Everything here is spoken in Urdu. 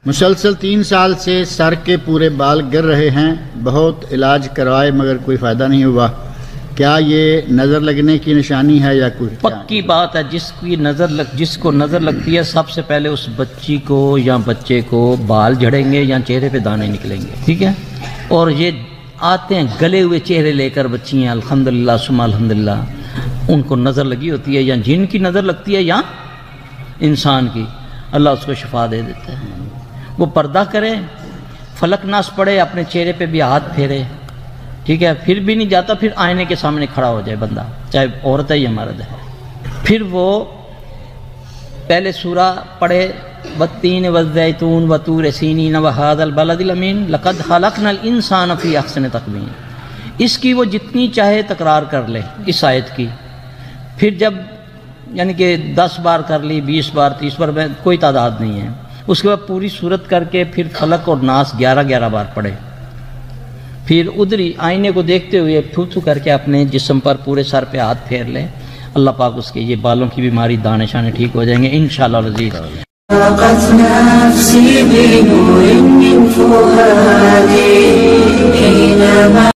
مسلسل 3 سال سے سر کے پورے بال گر رہے ہیں، بہت علاج کروائے مگر کوئی فائدہ نہیں ہوا، کیا یہ نظر لگنے کی نشانی ہے یا کوئی؟ پکی بات ہے، جس کو نظر لگتی ہے سب سے پہلے اس بچی کو یا بچے کو بال جھڑیں گے یا چہرے پہ دانے نکلیں گے، ٹھیک ہے؟ اور یہ آتے ہیں گلے ہوئے چہرے لے کر بچیاں، الحمدللہ ثم الحمدللہ، ان کو نظر لگی ہوتی ہے، یا جن کی نظر لگتی ہے یا انسان کی، اللہ اس کو شفا دے دیتا ہے۔ وہ پردہ کرے، فلک ناس پڑھے، اپنے چہرے پہ بھی ہاتھ پھیرے، ٹھیک ہے؟ پھر بھی نہیں جاتا، پھر آئینے کے سامنے کھڑا ہو جائے بندہ، چاہے عورت ہے یا مرد ہے، پھر وہ پہلے سورہ پڑھے، والتین والزیتون وطور سینین وہذا البلد الامین لقد خلقنا الانسان فی احسن تقویم، اس کی وہ جتنی چاہے تکرار کر لے اس آیت کی، پھر جب یعنی کہ 10 بار کر لی، 20 بار، 30 بار، کوئی تعداد نہیں ہے، اس کے بعد پوری صورت کر کے پھر فلک اور ناس 11 بار پڑھے، پھر ادھری آئینے کو دیکھتے ہوئے تھو تھو کر کے اپنے جسم پر پورے سر پہ ہاتھ پھیر لے، اللہ پاک اس کے یہ بالوں کی بیماری، دانے شانے ٹھیک ہو جائیں گے انشاءاللہ العزیز۔